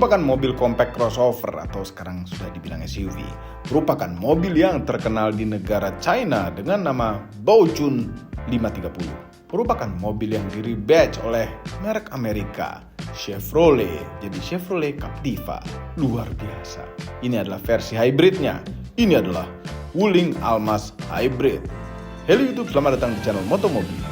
merupakan mobil compact crossover atau sekarang sudah dibilang SUV. Merupakan mobil yang terkenal di negara China dengan nama Baojun 530. Merupakan mobil yang di-rebadge oleh merek Amerika, Chevrolet. Jadi Chevrolet Captiva. Luar biasa. Ini adalah versi hybridnya. Ini adalah Wuling Almaz Hybrid. Halo YouTube, selamat datang di channel Motomobil.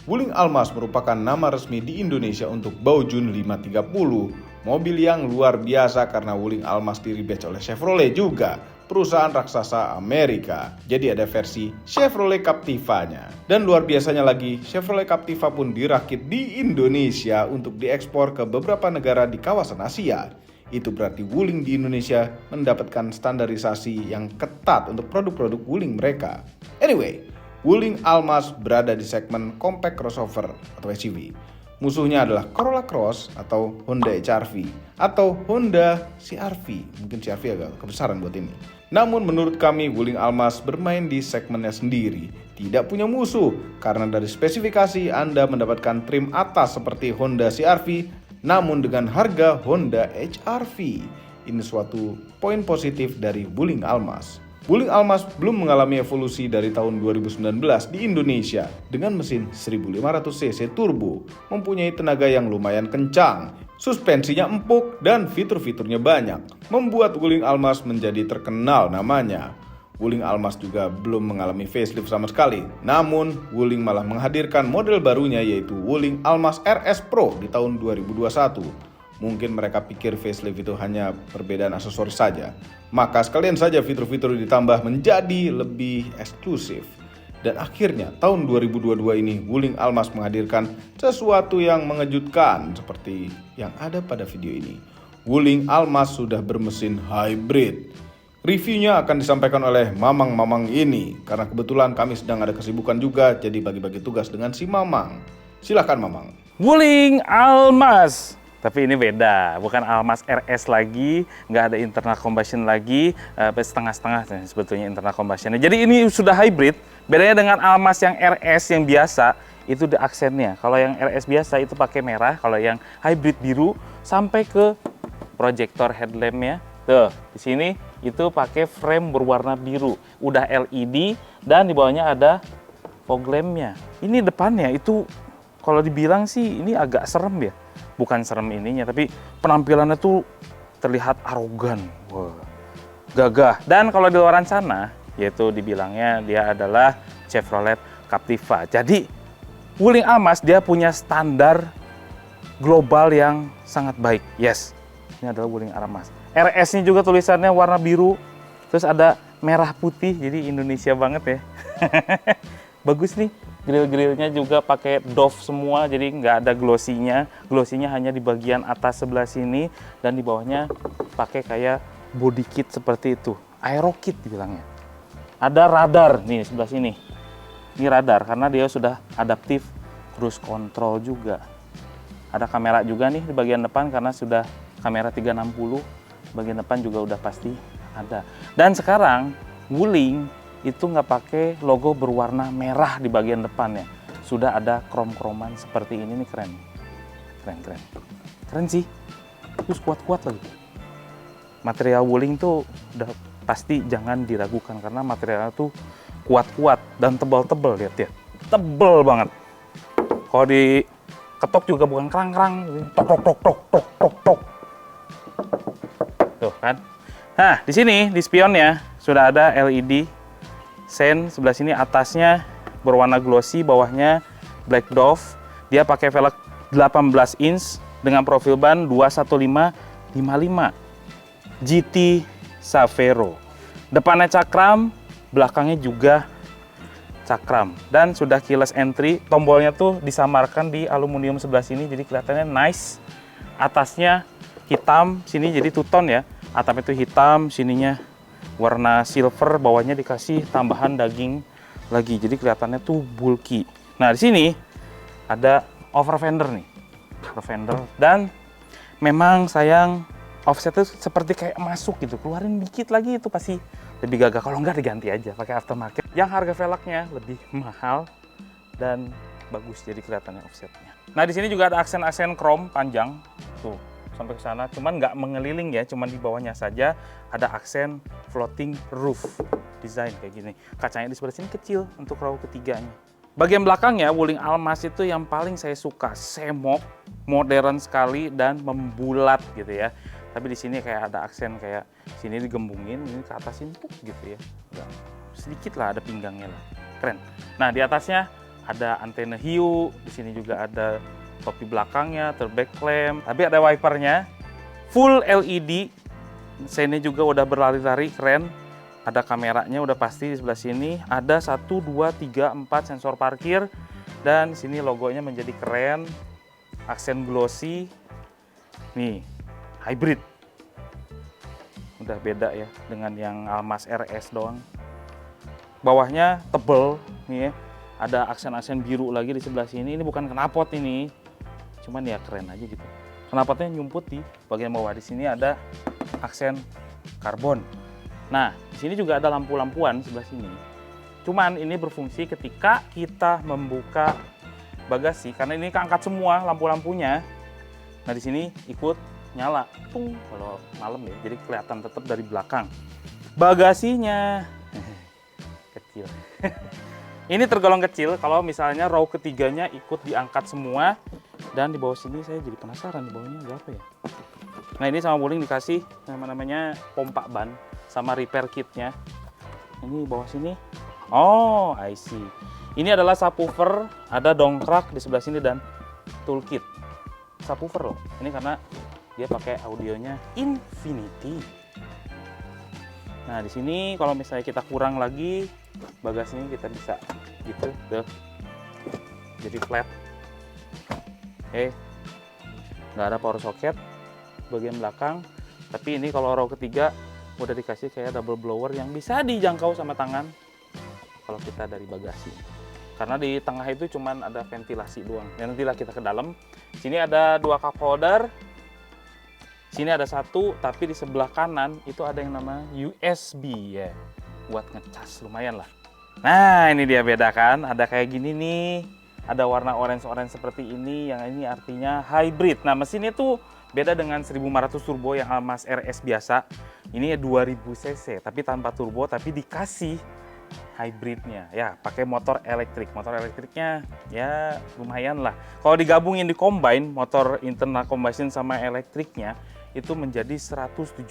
Wuling Almaz merupakan nama resmi di Indonesia untuk Baojun 530, mobil yang luar biasa karena Wuling Almaz di-rebadge oleh Chevrolet juga, perusahaan raksasa Amerika. Jadi ada versi Chevrolet Captiva-nya. Dan luar biasanya lagi, Chevrolet Captiva pun dirakit di Indonesia untuk diekspor ke beberapa negara di kawasan Asia. Itu berarti Wuling di Indonesia mendapatkan standarisasi yang ketat untuk produk-produk Wuling mereka. Anyway, Wuling Almaz berada di segmen compact crossover atau SUV. Musuhnya adalah Corolla Cross atau Honda HR-V atau Honda CR-V. Mungkin CR-V agak kebesaran buat ini. Namun menurut kami Wuling Almaz bermain di segmennya sendiri. Tidak punya musuh karena dari spesifikasi Anda mendapatkan trim atas seperti Honda CR-V namun dengan harga Honda HR-V. Ini suatu poin positif dari Wuling Almaz. Wuling Almaz belum mengalami evolusi dari tahun 2019 di Indonesia dengan mesin 1500 cc turbo, mempunyai tenaga yang lumayan kencang, suspensinya empuk dan fitur-fiturnya banyak, membuat Wuling Almaz menjadi terkenal namanya. Wuling Almaz juga belum mengalami facelift sama sekali, namun Wuling malah menghadirkan model barunya yaitu Wuling Almaz RS Pro di tahun 2021. Mungkin mereka pikir facelift itu hanya perbedaan aksesoris saja. Maka sekalian saja fitur-fitur ditambah menjadi lebih eksklusif. Dan akhirnya tahun 2022 ini Wuling Almaz menghadirkan sesuatu yang mengejutkan seperti yang ada pada video ini. Wuling Almaz sudah bermesin hybrid. Reviewnya akan disampaikan oleh Mamang-Mamang ini. Karena kebetulan kami sedang ada kesibukan juga, jadi bagi-bagi tugas dengan si Mamang. Silakan Mamang. Wuling Almaz. Tapi ini beda, bukan Almaz RS lagi, nggak ada internal combustion lagi, setengah-setengah sebetulnya internal combustionnya. Jadi ini sudah hybrid, bedanya dengan Almaz yang RS yang biasa, itu di aksennya. Kalau yang RS biasa itu pakai merah, kalau yang hybrid biru, sampai ke proyektor headlampnya. Tuh, di sini itu pakai frame berwarna biru, udah LED, dan di bawahnya ada fog lampnya. Ini depannya, itu kalau dibilang sih ini agak serem ya. Bukan serem ininya, tapi penampilannya tuh terlihat arogan, wah, gagah. Dan kalau di luar sana, yaitu dibilangnya dia adalah Chevrolet Captiva. Jadi Wuling Almaz dia punya standar global yang sangat baik. Yes, ini adalah Wuling Almaz. RS-nya juga tulisannya warna biru, terus ada merah putih, jadi Indonesia banget ya. Bagus nih. Grill-grillnya juga pakai Dove semua, jadi nggak ada glossy-nya. Glossy-nya hanya di bagian atas sebelah sini, dan di bawahnya pakai kayak body kit seperti itu. Aero kit dibilangnya. Ada radar nih sebelah sini. Ini radar karena dia sudah adaptif cruise control juga. Ada kamera juga nih di bagian depan karena sudah kamera 360. Bagian depan juga udah pasti ada. Dan sekarang Wuling itu nggak pakai logo berwarna merah di bagian depannya. Sudah ada krom-kroman seperti ini nih, keren. Keren sih. Terus kuat-kuat lagi. Material Wuling tuh udah pasti jangan diragukan karena materialnya tuh kuat-kuat dan tebal-tebal, lihat ya. Tebal banget. Kalau diketok juga bukan kerang-kerang, tok. Tuh kan. Nah, di sini di spionnya sudah ada LED sen sebelah sini, atasnya berwarna glossy, bawahnya black Dove. Dia pakai velg 18 inch dengan profil ban 215/55 GT Savero. Depannya cakram, belakangnya juga cakram, dan sudah keyless entry. Tombolnya tuh disamarkan di aluminium sebelah sini, jadi kelihatannya nice. Atasnya hitam, sini jadi two tone ya. Atapnya itu hitam, sininya warna silver, bawahnya dikasih tambahan daging lagi, jadi kelihatannya tuh bulky. Nah, di sini ada over fender nih, over fender, dan memang sayang offset itu seperti kayak masuk gitu, keluarin dikit lagi itu pasti lebih gagah. Kalau nggak diganti aja pakai aftermarket yang harga velgnya lebih mahal dan bagus, jadi kelihatannya offsetnya. Nah, di sini juga ada aksen-aksen chrome panjang tuh sampai ke sana, cuman nggak mengeliling ya, cuman di bawahnya saja ada aksen floating roof design kayak gini. Kacanya di sebelah sini kecil untuk row ketiganya. Bagian belakangnya Wuling Almas itu yang paling saya suka, semok, modern sekali dan membulat gitu ya. Tapi di sini kayak ada aksen kayak sini digembungin, ini ke atas empuk gitu ya. Nggak, sedikit lah ada pinggangnya lah, keren. Nah di atasnya ada antena hiu, di sini juga ada topi belakangnya, turback clamp, tapi ada wipernya, full LED. Sini juga udah berlari-lari, keren. Ada kameranya udah pasti di sebelah sini. Ada 1, 2, 3, 4 sensor parkir, dan sini logonya menjadi keren, aksen glossy. Nih, hybrid. Udah beda ya dengan yang Almas RS doang. Bawahnya tebel nih ya. Ada aksen-aksen biru lagi di sebelah sini. Ini bukan knalpot ini, cuman ya keren aja gitu. Knalpotnya nyumput di bagian bawah. Di sini ada aksen karbon. Nah, di sini juga ada lampu-lampuan sebelah sini. Cuman ini berfungsi ketika kita membuka bagasi, karena ini keangkat semua lampu-lampunya. Nah, di sini ikut nyala, tung, kalau malam ya, jadi kelihatan tetap dari belakang. Bagasinya kecil. Ini tergolong kecil kalau misalnya row ketiganya ikut diangkat semua, dan di bawah sini saya jadi penasaran di bawahnya ada apa ya. Nah ini sama Wuling dikasih namanya pompa ban sama repair kitnya. Ini di bawah sini. Oh, I see. Ini adalah subwoofer, ada dongkrak di sebelah sini dan toolkit. Subwoofer loh. Ini karena dia pakai audionya Infinity. Nah di sini kalau misalnya kita kurang lagi bagasinya, kita bisa gitu tuh, jadi flat. Oke, nggak ada power socket bagian belakang, tapi ini kalau row ketiga udah dikasih kayak double blower yang bisa dijangkau sama tangan kalau kita dari bagasi, karena di tengah itu cuman ada ventilasi doang. Dan nantilah kita ke dalam. Sini ada 2 cup holder, sini ada 1, tapi di sebelah kanan itu ada yang nama USB ya, buat ngecas, lumayan lah. Nah ini dia beda kan, ada kayak gini nih, ada warna orange-orange seperti ini, yang ini artinya hybrid. Nah mesinnya tuh beda dengan 1500 turbo yang Almas RS biasa. Ini 2000 cc, tapi tanpa turbo, tapi dikasih hybridnya. Ya, pakai motor elektrik. Motor elektriknya ya lumayan lah. Kalau digabungin di combine, motor internal combustion sama elektriknya, itu menjadi 174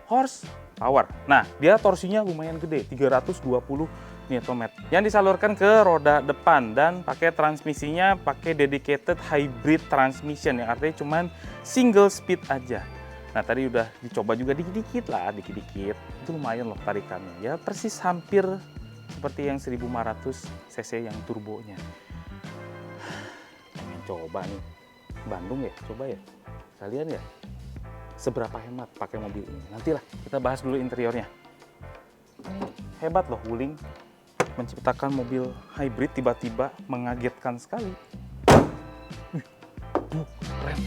horsepower. Nah, dia torsinya lumayan gede, 320 Nm. Yang disalurkan ke roda depan, dan pakai transmisinya pakai dedicated hybrid transmission, yang artinya cuman single speed aja. Nah, tadi udah dicoba juga dikit-dikit lah, dikit-dikit. Itu lumayan loh tarikannya. Ya, persis hampir seperti yang 1500 cc yang turbonya. Pengen coba nih. Bandung ya, coba ya. Kalian ya, seberapa hemat pakai mobil ini? Nantilah kita bahas dulu interiornya. Hebat loh Wuling menciptakan mobil hybrid, tiba-tiba mengagetkan sekali. Keren.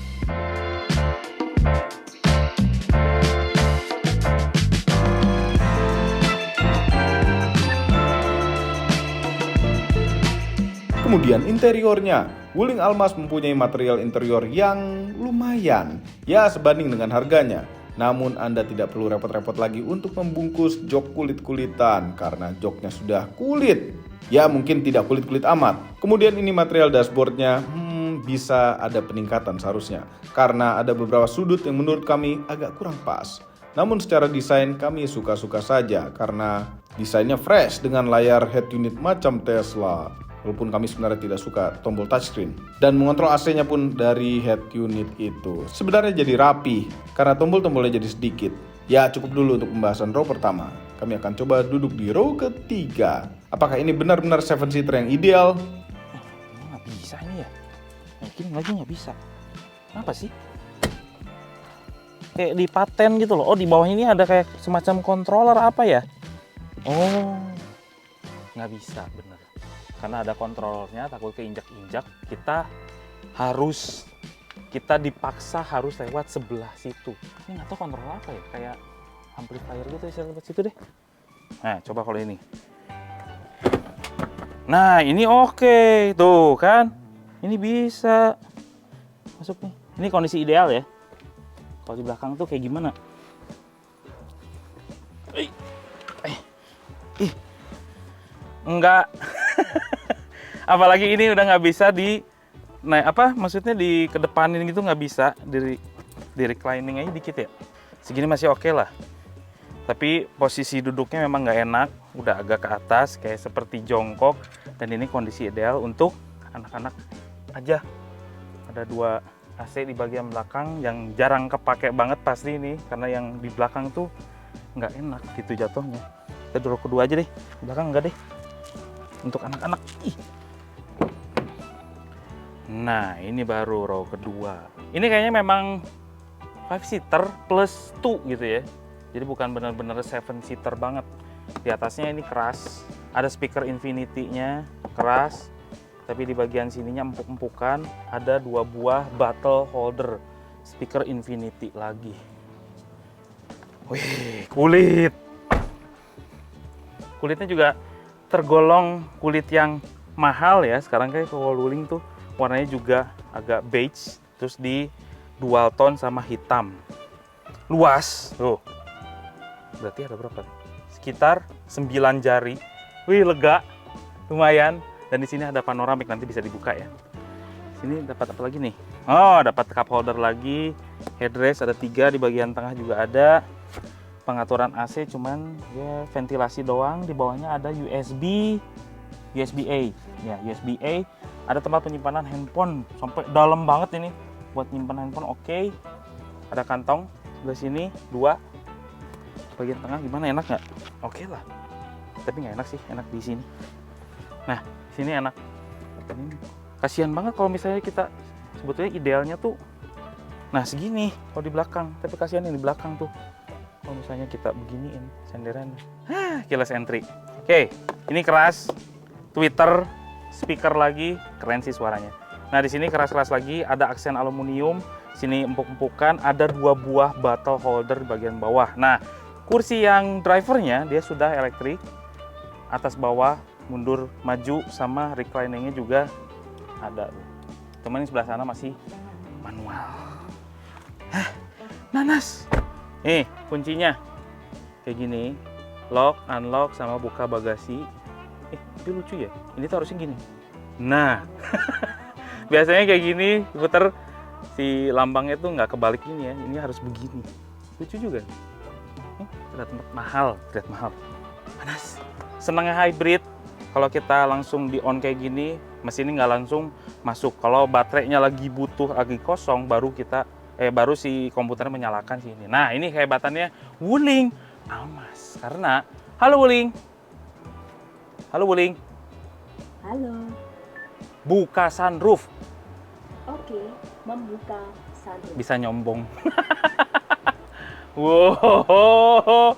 Kemudian interiornya, Wuling Almas mempunyai material interior yang lumayan, ya sebanding dengan harganya. Namun Anda tidak perlu repot-repot lagi untuk membungkus jok kulit-kulitan, karena joknya sudah kulit. Ya mungkin tidak kulit-kulit amat. Kemudian ini material dashboardnya, bisa ada peningkatan seharusnya, karena ada beberapa sudut yang menurut kami agak kurang pas. Namun secara desain kami suka-suka saja, karena desainnya fresh dengan layar head unit macam Tesla. Walaupun kami sebenarnya tidak suka tombol touchscreen. Dan mengontrol AC-nya pun dari head unit itu sebenarnya jadi rapi, karena tombol-tombolnya jadi sedikit. Ya cukup dulu untuk pembahasan row pertama. Kami akan coba duduk di row ketiga. Apakah ini benar-benar 7-seater yang ideal? Ini nggak bisa ini ya. Mungkin lagi nggak bisa. Kenapa sih? Kayak di paten gitu loh. Oh di bawah ini ada kayak semacam controller apa ya? Oh nggak bisa bener. Karena ada kontrolnya, takut keinjak-injak, kita dipaksa harus lewat sebelah situ. Ini nggak tahu kontrol apa ya, kayak amplifier gitu ya, saya lewat situ deh. Nah, coba kalau ini. Nah, ini oke, tuh kan, ini bisa masuk nih. Ini kondisi ideal ya. Kalau di belakang tuh kayak gimana? Enggak. Apalagi ini udah nggak bisa maksudnya di kedepanin gitu, nggak bisa di reclining aja dikit ya. Segini masih oke lah. Tapi posisi duduknya memang nggak enak, udah agak ke atas kayak seperti jongkok. Dan ini kondisi ideal untuk anak-anak aja. Ada 2 AC di bagian belakang yang jarang kepake banget pasti ini, karena yang di belakang tuh nggak enak gitu jatuhnya. Kita duduk kedua aja deh, di belakang enggak deh. Untuk anak-anak. Nah, ini baru row kedua. Ini kayaknya memang 5-seater plus 2 gitu ya. Jadi bukan benar-benar 7-seater banget. Di atasnya ini keras. Ada speaker Infinity-nya, keras. Tapi di bagian sininya empuk-empukan. Ada 2 buah bottle holder. Speaker Infinity lagi. Wih, kulit. Kulitnya juga tergolong kulit yang mahal ya. Sekarang kayak kalau Wuling tuh warnanya juga agak beige. Terus di dual tone sama hitam. Luas. Tuh. Berarti ada berapa? Sekitar 9 jari. Wih, lega. Lumayan. Dan di sini ada panoramik, nanti bisa dibuka ya. Sini dapat apa lagi nih? Oh, dapat cup holder lagi. Headrest ada 3, di bagian tengah juga ada. Pengaturan AC cuman ya ventilasi doang. Di bawahnya ada USB-A. Ya, USB-A. Ada tempat penyimpanan handphone sampai dalam banget ini. Buat nyimpan handphone oke. Ada kantong sebelah sini 2. Bagian tengah gimana, enak nggak? Oke lah. Tapi nggak enak sih, enak di sini. Nah, sini enak. Ini kasihan banget kalau misalnya kita sebetulnya idealnya tuh nah segini kalau di belakang, tapi kasihan yang di belakang tuh. Kalau misalnya kita beginiin senderan. Keyless entry. Oke, ini keras. Twitter, speaker lagi, keren sih suaranya. Nah, di sini keras-keras lagi, ada aksen aluminium, sini empuk-empukan, ada 2 buah bottle holder di bagian bawah. Nah, kursi yang drivernya dia sudah elektrik, atas bawah, mundur, maju, sama recliningnya juga ada. Teman yang sebelah sana masih manual. Nanas. Nih, kuncinya kayak gini, lock, unlock, sama buka bagasi. Tapi lucu ya, ini tuh harusnya gini. Nah, biasanya kayak gini, puter si lambangnya tuh nggak kebalik gini ya, ini harus begini. Lucu juga. Terlihat mahal, panas. Senangnya hybrid. Kalau kita langsung di on kayak gini, mesin ini nggak langsung masuk. Kalau baterainya lagi kosong, baru si komputernya menyalakan sini. Nah, ini kehebatannya Wuling Almas. Karena, halo Wuling. Halo Wuling. Halo. Buka sunroof. Oke, membuka sunroof. Bisa nyombong. Wow.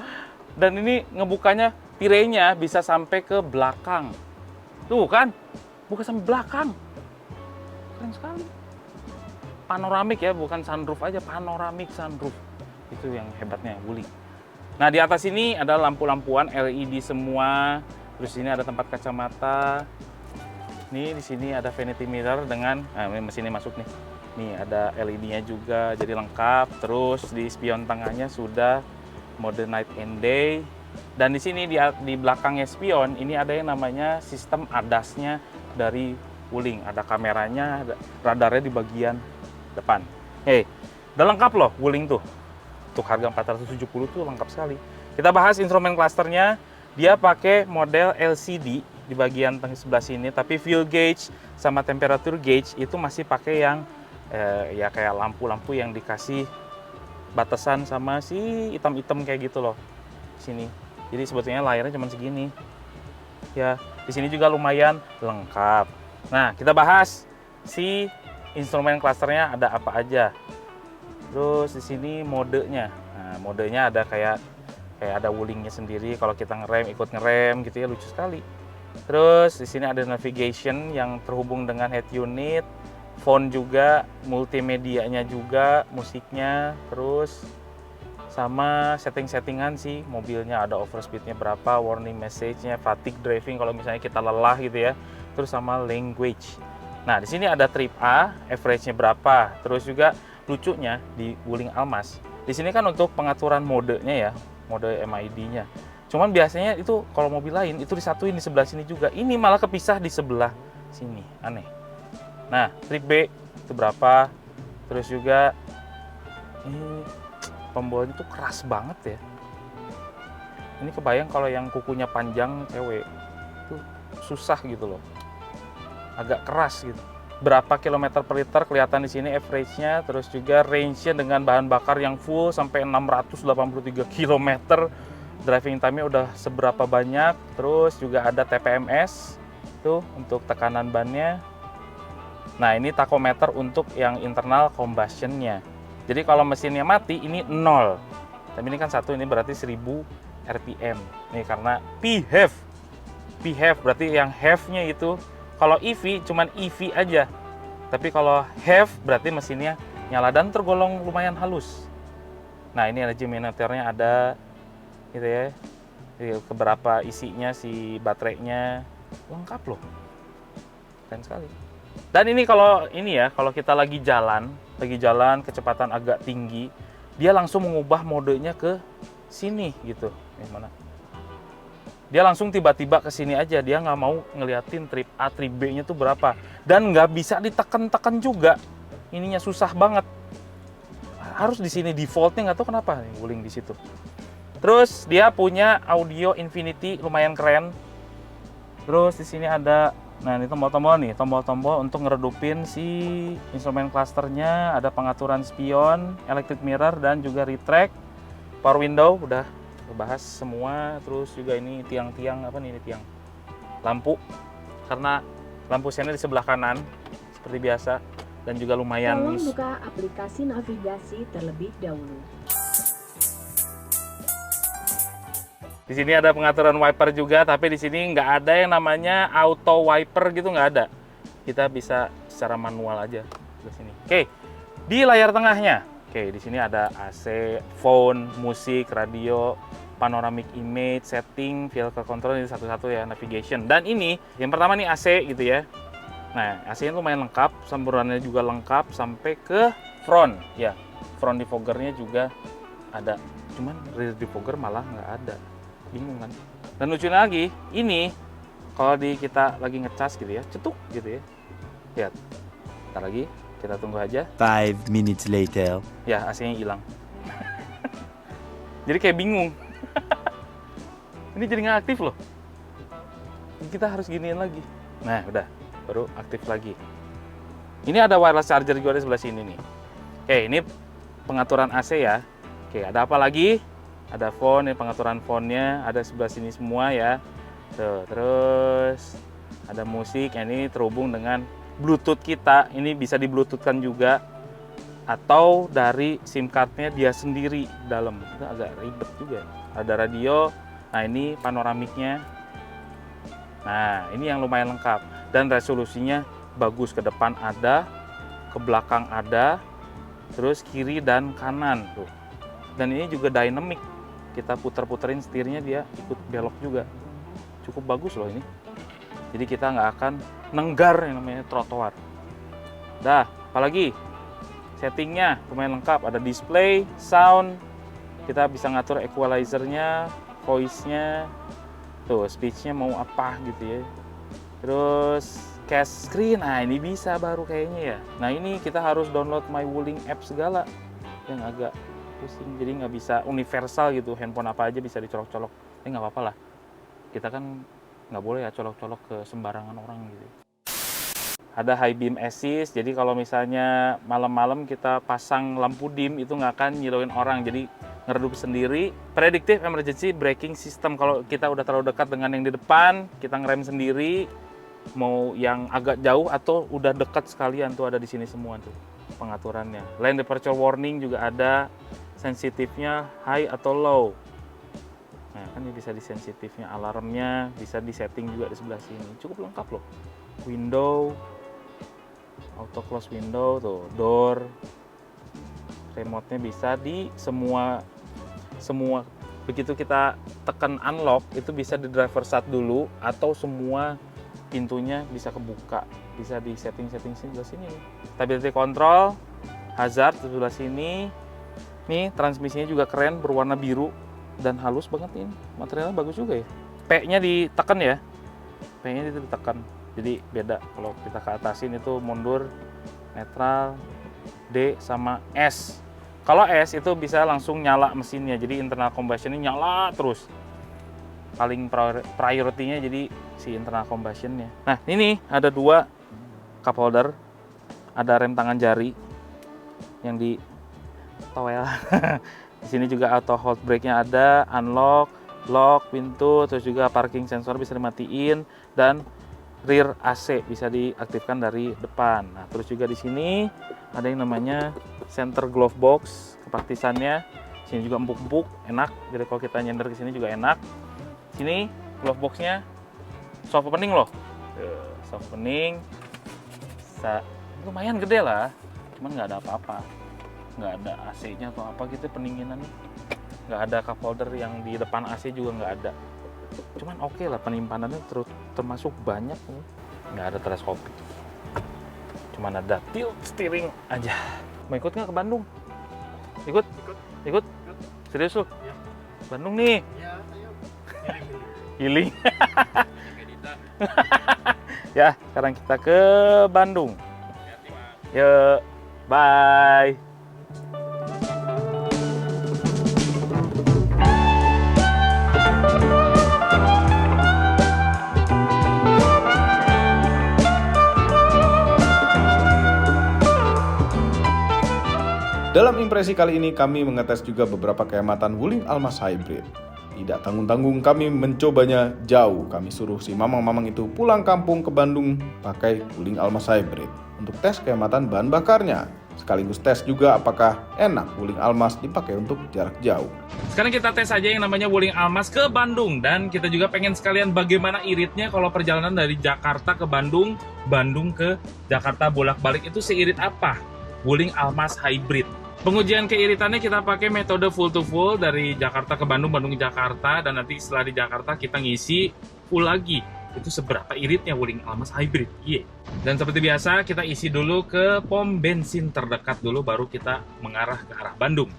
Dan ini ngebukanya tirainya bisa sampai ke belakang. Tuh kan, bukan sampai belakang. Keren sekali. Panoramik ya, bukan sunroof aja, panoramik sunroof. Itu yang hebatnya Wuling. Nah, di atas ini ada lampu-lampuan LED semua. Terus ini ada tempat kacamata. Nih, di sini ada vanity mirror dengan mesinnya masuk nih. Nih ada LED-nya juga, jadi lengkap. Terus di spion tengahnya sudah mode night and day. Dan di sini di belakangnya spion ini ada yang namanya sistem ADAS-nya dari Wuling. Ada kameranya, ada radarnya di bagian depan. Udah lengkap loh Wuling tuh. Untuk harga 470 tuh lengkap sekali. Kita bahas instrumen clusternya. Dia pakai model LCD di bagian sebelah sini, tapi fuel gauge sama temperature gauge itu masih pakai yang ya kayak lampu-lampu yang dikasih batasan sama si hitam-hitam kayak gitu loh sini. Jadi sebetulnya layarnya cuma segini. Ya, di sini juga lumayan lengkap. Nah, kita bahas si instrumen clusternya ada apa aja. Terus di sini modenya. Nah, modenya ada kayak ada Wulingnya sendiri. Kalau kita ngerem, ikut ngerem gitu ya, lucu sekali. Terus di sini ada navigation yang terhubung dengan head unit, phone juga, multimedianya juga, musiknya, terus sama setting-settingan sih mobilnya, ada overspeednya berapa, warning message-nya, fatigue driving kalau misalnya kita lelah gitu ya. Terus sama language. Nah, di sini ada trip A, average-nya berapa. Terus juga lucunya di Wuling Almaz, di sini kan untuk pengaturan modenya ya, mode MID-nya. Cuman biasanya itu kalau mobil lain itu disatuin di sebelah sini juga. Ini malah kepisah di sebelah sini, aneh. Nah, trip B itu berapa? Terus juga ini tombolnya tuh keras banget ya. Ini kebayang kalau yang kukunya panjang cewek itu susah gitu loh, agak keras gitu. Berapa kilometer per liter kelihatan di sini average-nya, terus juga range-nya dengan bahan bakar yang full sampai 683 km. Driving time-nya udah seberapa banyak, terus juga ada TPMS tuh untuk tekanan bannya. Nah, ini tachometer untuk yang internal combustion-nya. Jadi kalau mesinnya mati ini 0. Tapi ini kan 1, ini berarti 1000 RPM. Ini karena PHEV. PHEV berarti yang HEV-nya itu, kalau EV cuman EV aja. Tapi kalau HEV berarti mesinnya nyala dan tergolong lumayan halus. Nah, ini energy meternya ada gitu ya. Jadi, keberapa isinya si baterainya, lengkap loh. Keren sekali. Dan ini kalau kita lagi jalan kecepatan agak tinggi, dia langsung mengubah modenya ke sini gitu. Yang mana? Dia langsung tiba-tiba ke sini aja, dia nggak mau ngeliatin trip A, trip B-nya tuh berapa. Dan nggak bisa ditekan-tekan juga. Ininya susah banget. Harus di sini defaultnya, nggak tahu kenapa nih Wuling di situ. Terus dia punya audio infinity lumayan keren. Terus di sini ada, nah ini tombol-tombol untuk ngeredupin si instrumen clusternya, ada pengaturan spion, electric mirror dan juga retract, power window udah bahas semua. Terus juga ini tiang-tiang apa nih, ini tiang lampu, karena lampu sennya di sebelah kanan seperti biasa, dan juga lumayan. Tolong buka aplikasi navigasi terlebih dahulu. Di sini ada pengaturan wiper juga, tapi di sini nggak ada yang namanya auto wiper gitu, nggak ada. Kita bisa secara manual aja di sini. Oke, di layar tengahnya, oke, di sini ada AC, phone, musik, radio, panoramic image, setting, vehicle control, ini satu-satu ya, navigation. Dan ini yang pertama nih AC gitu ya. Nah, AC-nya lumayan lengkap, semburannya juga lengkap sampai ke front ya. Front defoggernya juga ada, cuman rear defogger malah nggak ada. Bingung kan? Dan lucunya lagi, ini kalau kita lagi ngecas gitu ya, cetuk gitu ya. Lihat. Ntar lagi, kita tunggu aja. 5 minutes later. Ya, AC-nya hilang. Jadi kayak bingung. Ini jadi nggak aktif loh. Kita harus giniin lagi. Nah, udah. Baru aktif lagi. Ini ada wireless charger juga di sebelah sini nih. Oke, ini pengaturan AC ya. Oke, ada apa lagi? Ada phone, ini pengaturan phone-nya, ada sebelah sini semua ya. Tuh, terus ada musik, ini terhubung dengan Bluetooth kita. Ini bisa di Bluetooth-kan juga, atau dari SIM card-nya dia sendiri dalam. Itu agak ribet juga. Ada radio, nah ini panoramiknya. Nah, ini yang lumayan lengkap. Dan resolusinya bagus, ke depan ada, ke belakang ada, terus kiri dan kanan tuh. Dan ini juga dynamic. Kita puter-puterin setirnya, dia ikut belok juga. Cukup bagus loh ini. Jadi kita nggak akan nenggar yang namanya trotoar. Dah, apalagi settingnya lumayan lengkap. Ada display, sound, kita bisa ngatur equalizer-nya, voice-nya, tuh speech-nya mau apa gitu ya. Terus cache screen, nah ini bisa baru kayaknya ya. Nah ini kita harus download My Wuling app segala, yang agak pusing. Jadi nggak bisa universal gitu, handphone apa aja bisa dicolok-colok. Nggak apa-apa lah, kita kan nggak boleh ya colok-colok ke sembarangan orang gitu. Ada high beam assist, jadi kalau misalnya malam-malam kita pasang lampu dim itu nggak akan nyilauin orang, jadi ngeredup sendiri. Predictive emergency braking system, kalau kita udah terlalu dekat dengan yang di depan, kita ngerem sendiri. Mau yang agak jauh atau udah dekat sekalian tuh ada di sini semua tuh pengaturannya. Lane departure warning juga ada, sensitifnya high atau low. Nah kan ini bisa di sensitifnya, alarmnya bisa di setting juga di sebelah sini. Cukup lengkap loh. Window, auto close window tuh, door, remote-nya bisa di semua. Begitu kita tekan unlock itu bisa di driver side dulu, atau semua pintunya bisa kebuka, bisa di setting sini sebelah sini. Stability control, hazard di sebelah sini. Nih transmisinya juga keren, berwarna biru dan halus banget ini. Materialnya bagus juga ya. P-nya ditekan ya. P-nya itu ditekan. Jadi beda kalau kita ke atasin itu mundur, netral, D sama S. Kalau S itu bisa langsung nyala mesinnya. Jadi internal combustion-nya nyala terus. Paling priority-nya jadi si internal combustion-nya. Nah, ini ada 2 cup holder. Ada rem tangan jari yang di towel. Di sini juga auto hold brake-nya ada, unlock, lock pintu, terus juga parking sensor bisa dimatiin dan rear AC bisa diaktifkan dari depan. Nah, terus juga di sini ada yang namanya center glove box, kepraktisannya. Sini juga empuk-empuk, enak. Jadi kalau kita nyender ke sini juga enak. Sini glove box-nya soft opening loh. Soft opening. Lumayan gede lah, cuman nggak ada apa-apa. Nggak ada AC-nya atau apa gitu pendinginannya. Nggak ada cup holder yang di depan AC juga nggak ada. Cuman oke lah, penyimpanannya termasuk banyak nih. Nggak ada teleskopik. Cuman ada tilt steering aja. Mau ikut nggak ke Bandung? Ikut? Serius lu? Ya. Bandung nih? Ya, ayo. Healing. Ya, sekarang kita ke Bandung. Yuk, bye. Dalam impresi kali ini kami mengetes juga beberapa kehematan Wuling Almas Hybrid. Tidak tanggung-tanggung kami mencobanya jauh. Kami suruh si mamang-mamang itu pulang kampung ke Bandung pakai Wuling Almas Hybrid untuk tes kehematan bahan bakarnya. Sekaligus tes juga apakah enak Wuling Almas dipakai untuk jarak jauh. Sekarang kita tes aja yang namanya Wuling Almas ke Bandung. Dan kita juga pengen sekalian bagaimana iritnya kalau perjalanan dari Jakarta ke Bandung, Bandung ke Jakarta bolak-balik itu seirit apa Wuling Almas Hybrid. Pengujian keiritannya kita pakai metode full to full dari Jakarta ke Bandung, Bandung ke Jakarta, dan nanti setelah di Jakarta kita ngisi full lagi. Itu seberapa iritnya Wuling Almas Hybrid. Yeah. Dan seperti biasa kita isi dulu ke pom bensin terdekat dulu, baru kita mengarah ke arah Bandung.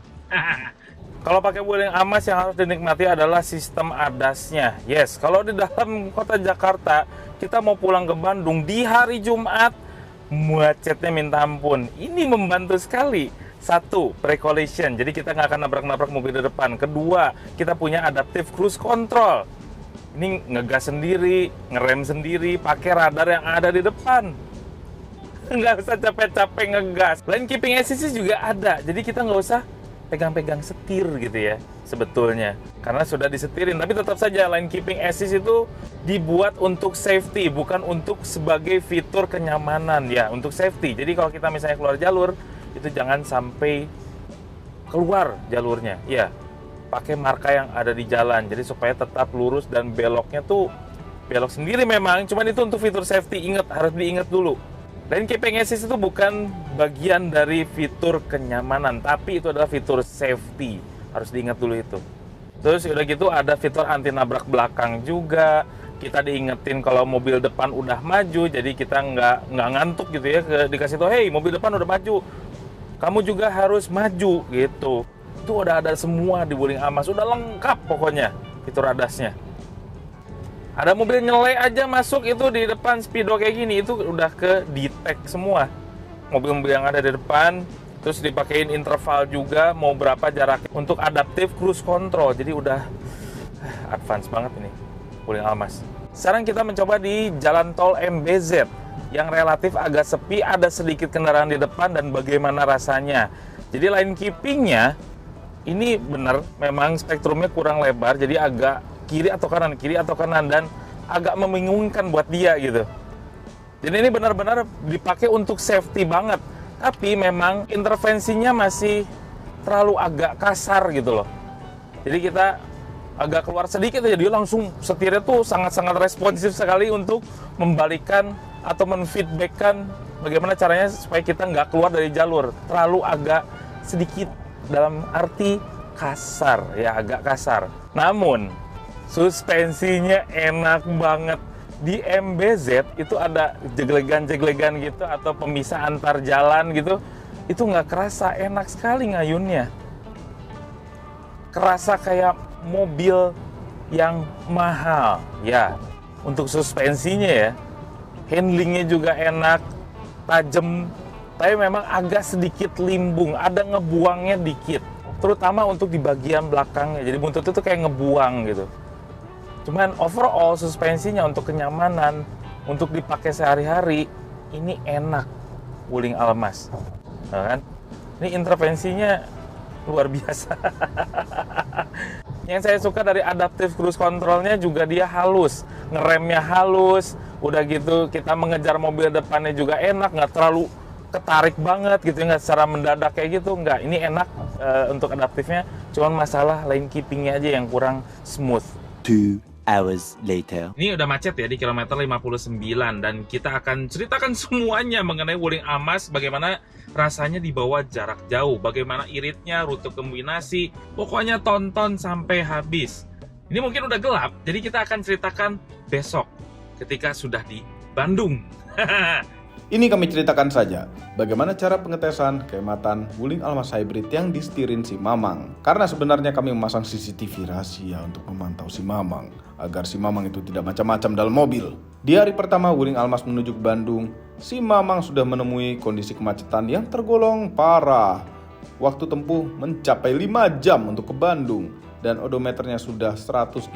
Kalau pakai Wuling Almas yang harus dinikmati adalah sistem ADAS-nya. Yes, kalau di dalam kota Jakarta kita mau pulang ke Bandung di hari Jumat, macetnya minta ampun. Ini membantu sekali. 1, pre-collision, jadi kita nggak akan nabrak-nabrak mobil di depan. 2, kita punya adaptive cruise control. Ini ngegas sendiri, ngerem sendiri, pakai radar yang ada di depan. Nggak usah capek-capek ngegas. Lane keeping assist juga ada, jadi kita nggak usah pegang-pegang setir gitu ya sebetulnya. Karena sudah disetirin, tapi tetap saja lane keeping assist itu dibuat untuk safety, bukan untuk sebagai fitur kenyamanan ya, untuk safety. Jadi kalau kita misalnya keluar jalur, itu jangan sampai keluar jalurnya ya, pakai marka yang ada di jalan jadi supaya tetap lurus dan beloknya tuh belok sendiri memang, cuman itu untuk fitur safety. Ingat, harus diingat dulu. Lane keeping assist itu bukan bagian dari fitur kenyamanan, tapi itu adalah fitur safety, harus diingat dulu itu. Terus udah gitu ada fitur anti nabrak belakang juga. Kita diingetin kalau mobil depan udah maju, jadi kita nggak ngantuk gitu ya, dikasih tau, hey mobil depan udah maju, kamu juga harus maju gitu. Itu udah ada semua di Wuling Almas, udah lengkap pokoknya fitur ADAS-nya. Ada mobil nyelek aja masuk itu di depan speedo kayak gini, itu udah ke detect semua mobil-mobil yang ada di depan. Terus dipakein interval juga, mau berapa jaraknya untuk adaptive cruise control. Jadi udah advance banget ini Wuling Almas. Sekarang kita mencoba di jalan tol MBZ yang relatif agak sepi, ada sedikit kendaraan di depan, dan bagaimana rasanya. Jadi lane keeping-nya ini benar memang spektrumnya kurang lebar, jadi agak kiri atau kanan, dan agak membingungkan buat dia gitu. Jadi ini benar-benar dipakai untuk safety banget, tapi memang intervensinya masih terlalu agak kasar gitu loh. Jadi kita agak keluar sedikit aja, dia langsung setirnya tuh sangat-sangat responsif sekali untuk membalikan atau menfeedbackkan bagaimana caranya supaya kita nggak keluar dari jalur. Terlalu agak sedikit dalam arti kasar, ya agak kasar. Namun suspensinya enak banget. Di MBZ itu ada jeglegan-jeglegan gitu atau pemisah antar jalan gitu. itu nggak kerasa, enak sekali ngayunnya. Kerasa kayak mobil yang mahal. Ya, untuk suspensinya ya, handlingnya juga enak, tajam, tapi memang agak sedikit limbung, ada ngebuangnya dikit. Terutama untuk di bagian belakangnya, jadi buntut itu kayak ngebuang gitu. Cuman overall suspensinya untuk kenyamanan, untuk dipakai sehari-hari, ini enak Wuling Almaz. Nah, kan? Ini intervensinya luar biasa. Yang saya suka dari adaptive cruise controlnya juga dia halus, ngeremnya halus, udah gitu kita mengejar mobil depannya juga enak, nggak terlalu ketarik banget gitu, nggak secara mendadak kayak gitu, nggak. Ini enak untuk adaptifnya, cuman masalah lane keepingnya aja yang kurang smooth. 2 hours later. Ini udah macet ya di kilometer 59 dan kita akan ceritakan semuanya mengenai Wuling Almaz, bagaimana rasanya dibawa jarak jauh, bagaimana iritnya, rute kombinasi, pokoknya tonton sampai habis. Ini mungkin udah gelap, jadi kita akan ceritakan besok ketika sudah di Bandung. Ini kami ceritakan saja bagaimana cara pengetesan kehematan Wuling Almaz Hybrid yang disetirin si Mamang. Karena sebenarnya kami memasang CCTV rahasia untuk memantau si Mamang, agar si Mamang itu tidak macam-macam dalam mobil. Di hari pertama Wuling Almaz menuju ke Bandung, si Mamang sudah menemui kondisi kemacetan yang tergolong parah. Waktu tempuh mencapai 5 jam untuk ke Bandung dan odometernya sudah 185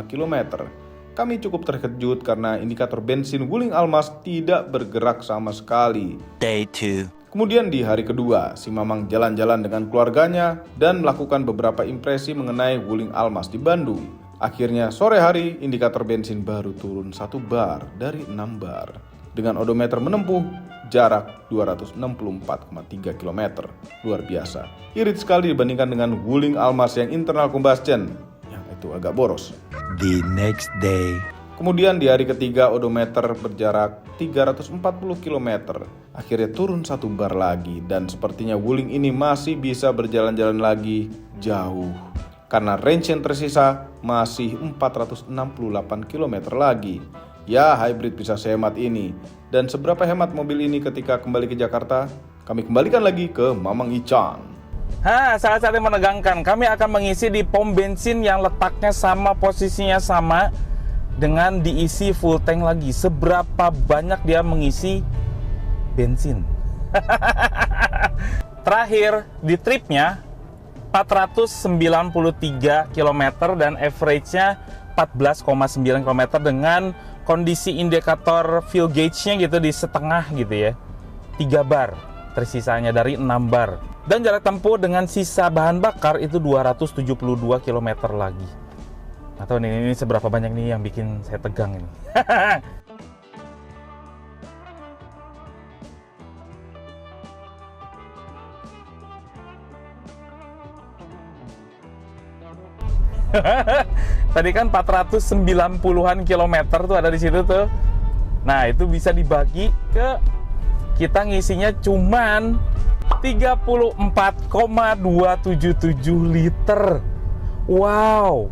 km. Kami cukup terkejut karena indikator bensin Wuling Almaz tidak bergerak sama sekali. Day 2. Kemudian di hari kedua, si Mamang jalan-jalan dengan keluarganya dan melakukan beberapa impresi mengenai Wuling Almaz di Bandung. Akhirnya sore hari indikator bensin baru turun 1 bar dari 6 bar. Dengan odometer menempuh jarak 264,3 km. Luar biasa. Irit sekali dibandingkan dengan Wuling Almaz yang internal combustion, yang itu agak boros. The next day. Kemudian di hari ketiga odometer berjarak 340 km. Akhirnya turun 1 bar lagi dan sepertinya Wuling ini masih bisa berjalan-jalan lagi jauh. Karena range yang tersisa masih 468 km lagi. Ya, hybrid bisa sehemat ini. Dan seberapa hemat mobil ini ketika kembali ke Jakarta? Kami kembalikan lagi ke Mamang Icang. Saat-saat yang menegangkan, kami akan mengisi di pom bensin yang letaknya sama, posisinya sama dengan diisi full tank lagi. Seberapa banyak dia mengisi bensin? Terakhir di tripnya 493 km dan average-nya 14,9 km dengan kondisi indikator fuel gauge-nya gitu di setengah gitu ya. 3 bar tersisanya dari 6 bar. Dan jarak tempuh dengan sisa bahan bakar itu 272 km lagi. Atau ini seberapa banyak nih yang bikin saya tegang ini. Tadi kan 490-an kilometer tuh ada di situ tuh. Nah, itu bisa dibagi ke kita ngisinya cuman 34,277 liter. Wow.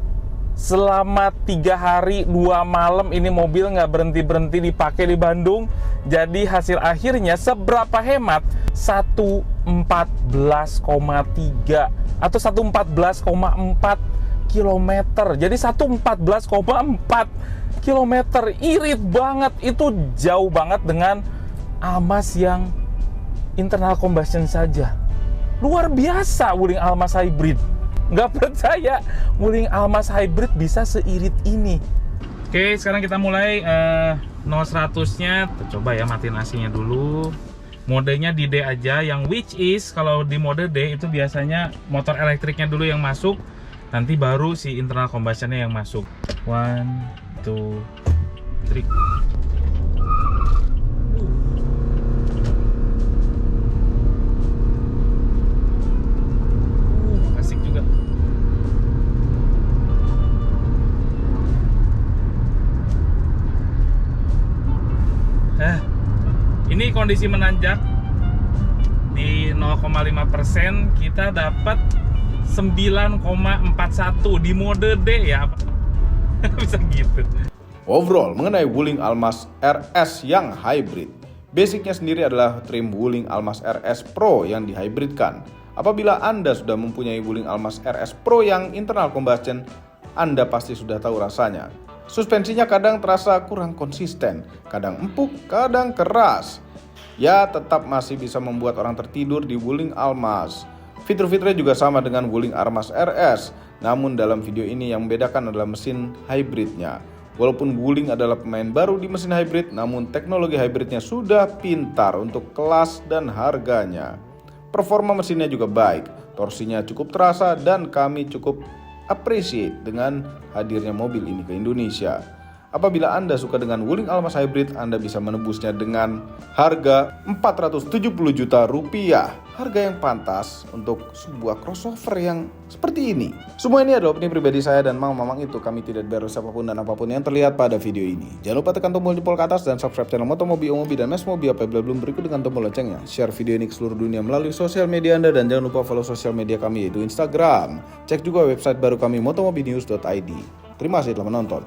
Selama 3 hari 2 malam ini mobil nggak berhenti-berhenti dipakai di Bandung. Jadi hasil akhirnya seberapa hemat? 114,3 atau 114,4 kilometer. Jadi 114,4 kilometer. Irit banget. Itu jauh banget dengan Almaz yang internal combustion saja. Luar biasa Wuling Almaz Hybrid. Nggak percaya Wuling Almaz Hybrid bisa seirit ini. Oke, sekarang kita mulai 0-100-nya. Kita coba ya matiin AC-nya dulu. Modenya di D aja, yang which is kalau di mode D itu biasanya motor elektriknya dulu yang masuk, nanti baru si internal combustion-nya yang masuk. 1, 2, 3. Asik juga. Ini kondisi menanjak di 0,5%, kita dapat 9,41 di mode D ya. Bisa gitu. Overall mengenai Wuling Almaz RS yang hybrid, Basicnya sendiri adalah trim Wuling Almaz RS Pro yang dihybridkan. Apabila Anda sudah mempunyai Wuling Almaz RS Pro yang internal combustion, Anda pasti sudah tahu rasanya. Suspensinya kadang terasa kurang konsisten, kadang empuk, kadang keras. Ya, tetap masih bisa membuat orang tertidur di Wuling Almaz. Fitur-fiturnya juga sama dengan Wuling Almaz RS, namun dalam video ini yang membedakan adalah mesin hybridnya. Walaupun Wuling adalah pemain baru di mesin hybrid, namun teknologi hybridnya sudah pintar untuk kelas dan harganya. Performa mesinnya juga baik, torsinya cukup terasa dan kami cukup appreciate dengan hadirnya mobil ini ke Indonesia. Apabila Anda suka dengan Wuling Almaz Hybrid, Anda bisa menebusnya dengan harga 470 juta rupiah. Harga yang pantas untuk sebuah crossover yang seperti ini. Semua ini adalah opini pribadi saya dan memang itu kami tidak bayar siapapun dan apapun yang terlihat pada video ini. Jangan lupa tekan tombol jempol ke atas dan subscribe channel Motomobi, Omobi, dan Mesmobi apabila belum berikut dengan tombol loncengnya. Share video ini ke seluruh dunia melalui sosial media Anda dan jangan lupa follow sosial media kami yaitu Instagram. Cek juga website baru kami motomobinews.id. Terima kasih telah menonton.